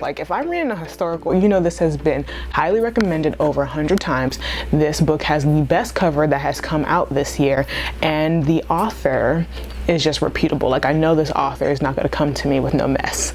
Like, if I'm reading a historical, you know, this has been highly recommended over 100 times. This book has the best cover that has come out this year, and the author is just reputable. Like, I know this author is not going to come to me with no mess.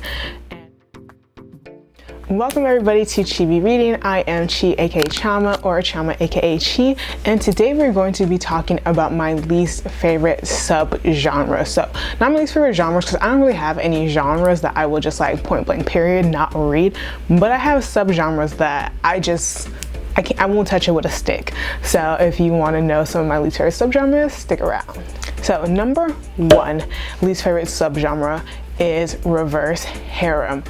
Welcome everybody to Chi Be Reading. I am Chi, aka Chioma, or Chioma, aka Chi, and today we're going to be talking about my least favorite subgenre. So, not my least favorite genres, because I don't really have any genres that I will just like point blank period not read, but I have subgenres that I won't touch it with a stick. So if you want to know some of my least favorite subgenres, stick around. So number one least favorite subgenre is reverse harem.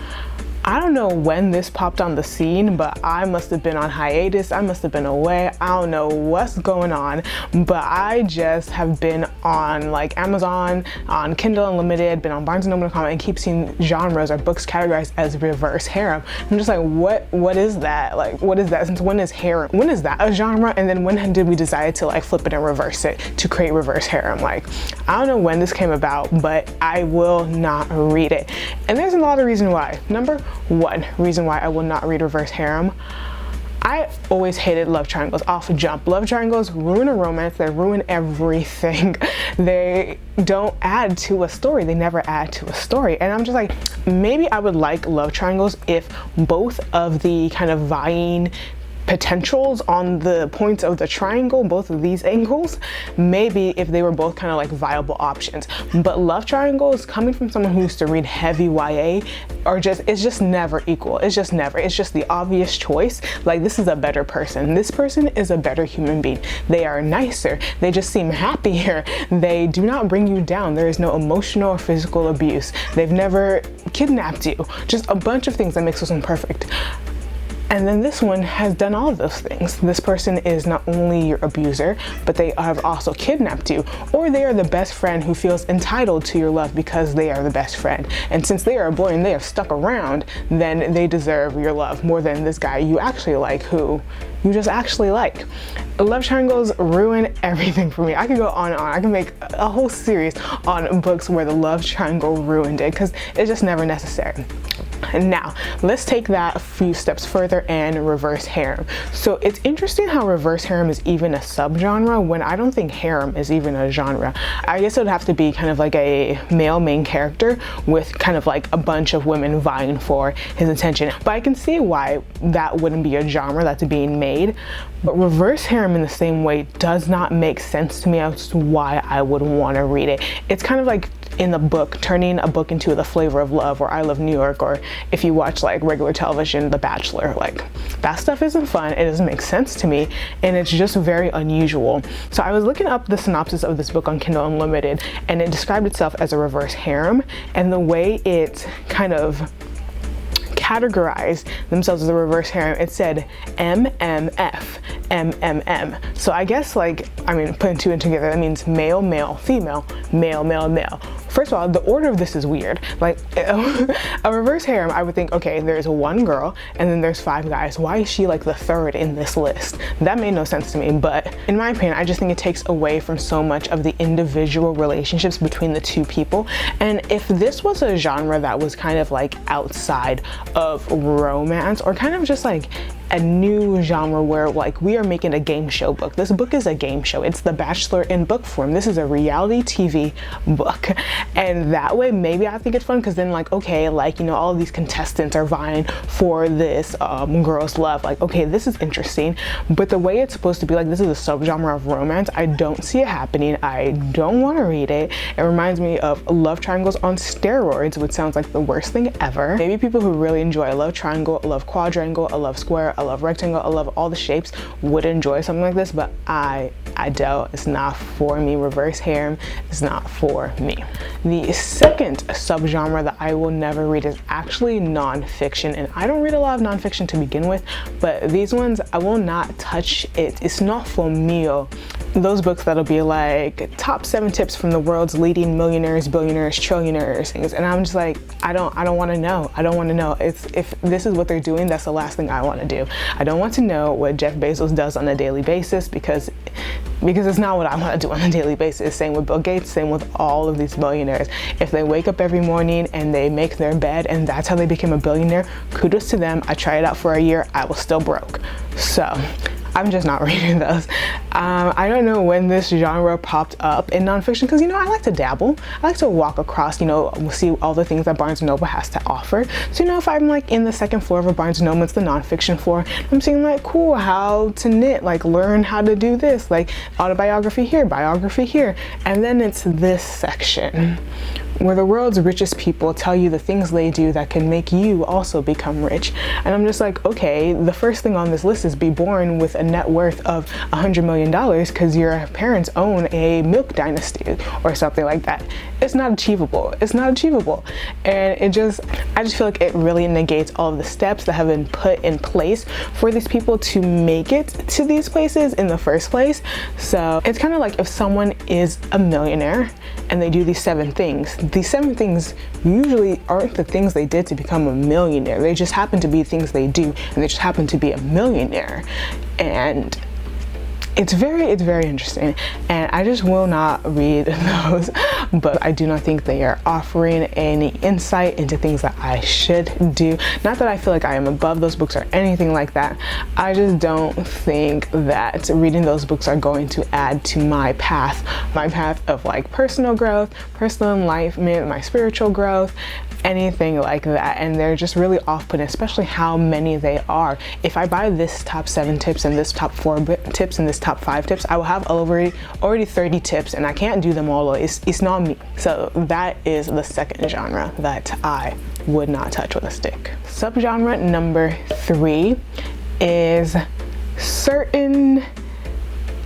I don't know when this popped on the scene, but I must have been on hiatus. I must have been away. I don't know what's going on, but I just have been on like Amazon, on Kindle Unlimited, been on BarnesandNoble.com, and keep seeing genres or books categorized as reverse harem. I'm just like, what is that? Like, what is that? Since when is harem? When is that a genre? And then when did we decide to like flip it and reverse it to create reverse harem? Like, I don't know when this came about, but I will not read it. And there's a lot of reasons why. Number one reason why I will not read reverse harem: I always hated love triangles off the jump. Love triangles ruin a romance. They ruin everything. They don't add to a story. They never add to a story. And I'm just like, maybe I would like love triangles if both of the kind of vying potentials on the points of the triangle, both of these angles, maybe if they were both kind of like viable options. But love triangles, coming from someone who used to read heavy YA, it's just never equal. It's just never. It's just the obvious choice. Like, this is a better person. This person is a better human being. They are nicer. They just seem happier. They do not bring you down. There is no emotional or physical abuse. They've never kidnapped you. Just a bunch of things that makes this one perfect. And then this one has done all of those things. This person is not only your abuser, but they have also kidnapped you. Or they are the best friend who feels entitled to your love because they are the best friend. And since they are a boy and they have stuck around, then they deserve your love more than this guy you actually like, who you just actually like. Love triangles ruin everything for me. I could go on and on. I can make a whole series on books where the love triangle ruined it, because it's just never necessary. And now let's take that a few steps further and reverse harem. So it's interesting how reverse harem is even a subgenre when I don't think harem is even a genre. I guess it would have to be kind of like a male main character with kind of like a bunch of women vying for his attention. But I can see why that wouldn't be a genre that's being made. But reverse harem in the same way does not make sense to me as to why I would want to read it. It's kind of like in the book, turning a book into The Flavor of Love or I Love New York, or if you watch like regular television, The Bachelor. Like, that stuff isn't fun. It doesn't make sense to me, and it's just very unusual. So I was looking up the synopsis of this book on Kindle Unlimited, and it described itself as a reverse harem, and the way it kind of categorized themselves as a reverse harem, it said MMF, MMM. So I guess, like, I mean, putting two and together, that means male, male, female, male, male, male. First of all, the order of this is weird. Like, a reverse harem, I would think, okay, there's one girl and then there's 5 guys. Why is she like the third in this list? That made no sense to me, but in my opinion, I just think it takes away from so much of the individual relationships between the two people. And if this was a genre that was kind of like outside of romance, or kind of just like a new genre where like we are making a game show book. This book is a game show. It's The Bachelor in book form. This is a reality TV book. And that way, maybe I think it's fun, because then like, okay, like, you know, all of these contestants are vying for this girl's love. Like, okay, this is interesting. But the way it's supposed to be, like, this is a subgenre of romance, I don't see it happening. I don't want to read it. It reminds me of love triangles on steroids, which sounds like the worst thing ever. Maybe people who really enjoy a love triangle, a love quadrangle, a love square, I love rectangle, I love all the shapes, would enjoy something like this, but I don't. It's not for me. Reverse harem is not for me. The second subgenre that I will never read is actually nonfiction, and I don't read a lot of nonfiction to begin with, but these ones I will not touch it. It's not for me. those books that'll be like top 7 tips from the world's leading millionaires, billionaires, trillionaires things, and I'm just like, I don't want to know. I don't want to know. If this is what they're doing, that's the last thing I want to do. I don't want to know what Jeff Bezos does on a daily basis, because it's not what I want to do on a daily basis. Same with Bill Gates, same with all of these billionaires. If they wake up every morning and they make their bed and that's how they became a billionaire, kudos to them. I tried it out for a year, I was still broke. So I'm just not reading those. I don't know when this genre popped up in nonfiction, because, you know, I like to dabble. I like to walk across, you know, see all the things that Barnes & Noble has to offer. So, you know, if I'm like in the second floor of a Barnes & Noble, it's the nonfiction floor, I'm seeing like, cool, how to knit, like learn how to do this, like autobiography here, biography here. And then it's this section where the world's richest people tell you the things they do that can make you also become rich. And I'm just like, okay, the first thing on this list is be born with a net worth of $100 million because your parents own a milk dynasty or something like that. It's not achievable. It's not achievable. And I just feel like it really negates all of the steps that have been put in place for these people to make it to these places in the first place. So it's kind of like if someone is a millionaire and they do these 7 things, these 7 things usually aren't the things they did to become a millionaire. They just happen to be things they do, and they just happen to be a millionaire. And it's very interesting, and I just will not read those, but I do not think they are offering any insight into things that I should do. Not that I feel like I am above those books or anything like that. I just don't think that reading those books are going to add to my path of like personal growth, personal enlightenment, my spiritual growth, anything like that. And they're just really off-putting, especially how many they are. If I buy this top 7 tips and this top 4 tips and this top 5 tips, I will have already 30 tips, and I can't do them all. It's not me. So that is the second genre that I would not touch with a stick. Subgenre number 3 is certain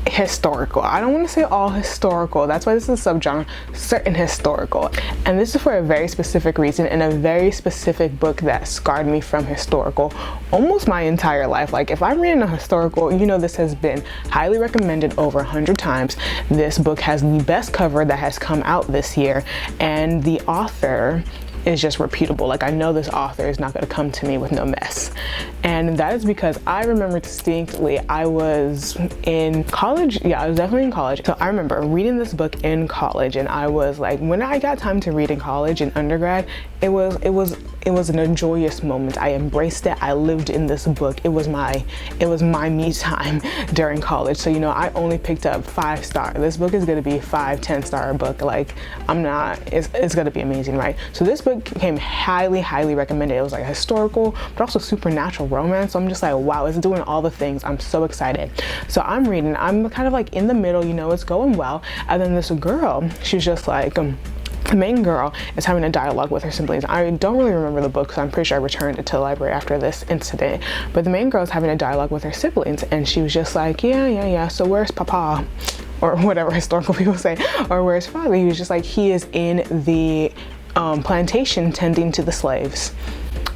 historical. I don't want to say all historical, that's why this is a subgenre, certain historical. And this is for a very specific reason, and a very specific book that scarred me from historical almost my entire life. Like if I'm reading a historical, you know, this has been highly recommended over 100 times. This book has the best cover that has come out this year, and the author is just reputable. Like I know this author is not going to come to me with no mess. And that is because I remember distinctly, I was in college. Yeah, I was definitely in college. So I remember reading this book in college, and I was like, when I got time to read in college in undergrad, it was an joyous moment. I embraced it. I lived in this book. It was my me time during college. So, you know, I only picked up 5-star. This book is going to be 5, 10-star book. Like it's going to be amazing, right? So this book came highly recommended. It was like historical, but also supernatural romance. So I'm just like, wow, it's doing all the things. I'm so excited. So I'm reading, I'm kind of like in the middle, you know, it's going well. And then this girl, she's just like, the main girl is having a dialogue with her siblings. I don't really remember the book, because I'm pretty sure I returned it to the library after this incident. But the main girl is having a dialogue with her siblings, and she was just like, yeah, so where's Papa? Or whatever historical people say. Or where's Father? He was just like, he is in the plantation tending to the slaves.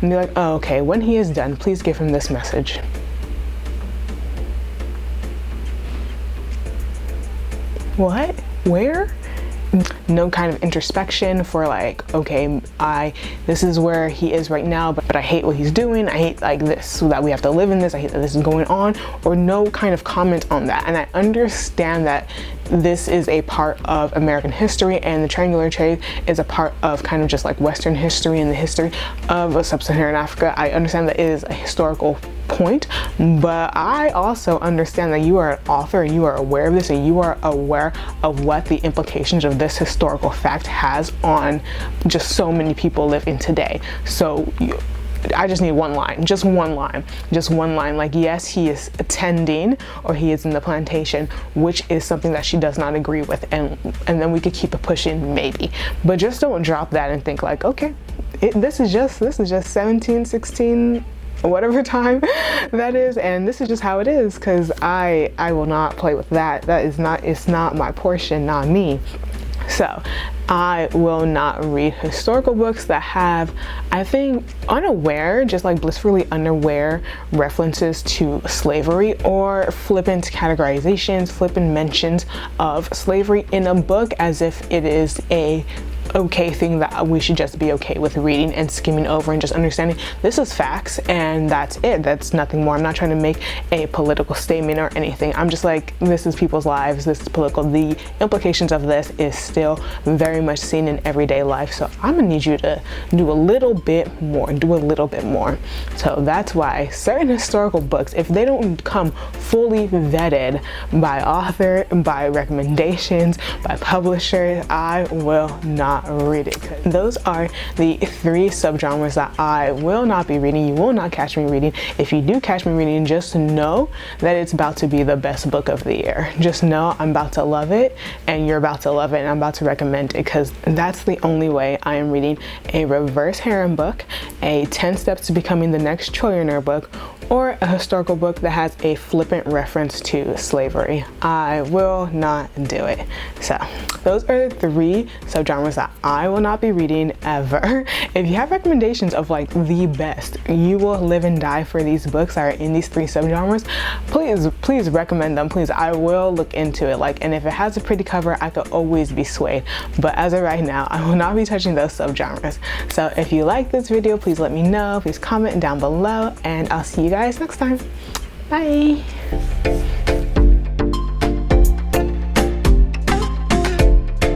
And they're like, oh, okay, when he is done, please give him this message. What? Where? No kind of introspection for like, okay, this is where he is right now, but I hate what he's doing. I hate like this, so that we have to live in this. I hate that this is going on, or no kind of comment on that. And I understand that this is a part of American history, and the triangular trade is a part of kind of just like Western history and the history of sub-Saharan Africa. I understand that it is a historical point, but I also understand that you are an author and you are aware of this, and you are aware of what the implications of this historical fact has on just so many people living today. So I just need one line, just one line. Like, yes, he is attending, or he is in the plantation, which is something that she does not agree with, and then we could keep it pushing maybe, but just don't drop that and think like, okay, this is just 17, 16, whatever time that is, and this is just how it is, because I will not play with that. It's not my portion, not me. So I will not read historical books that have, I think, unaware, just like blissfully unaware references to slavery or flippant categorizations, flippant mentions of slavery in a book as if it is a okay thing that we should just be okay with reading and skimming over and just understanding this is facts and that's it. That's nothing more. I'm not trying to make a political statement or anything. I'm just like, this is people's lives, this is political. The implications of this is still very much seen in everyday life. So I'm gonna need you to do a little bit more, So that's why certain historical books, if they don't come fully vetted by author, by recommendations, by publishers, I will not read it. Those are the 3 subgenres that I will not be reading. You will not catch me reading. If you do catch me reading, just know that it's about to be the best book of the year. Just know I'm about to love it and you're about to love it, and I'm about to recommend it because that's the only way I am reading a reverse harem book, a 10 steps to becoming the next trillionaire book, or a historical book that has a flippant reference to slavery. I will not do it. So those are the 3 subgenres that I will not be reading ever. If you have recommendations of like the best, you will live and die for these books that are in these 3 subgenres, please recommend them. Please, I will look into it. Like, and if it has a pretty cover, I could always be swayed. But as of right now, I will not be touching those subgenres. So if you like this video, please let me know. Please comment down below, and I'll see you guys next time. Bye.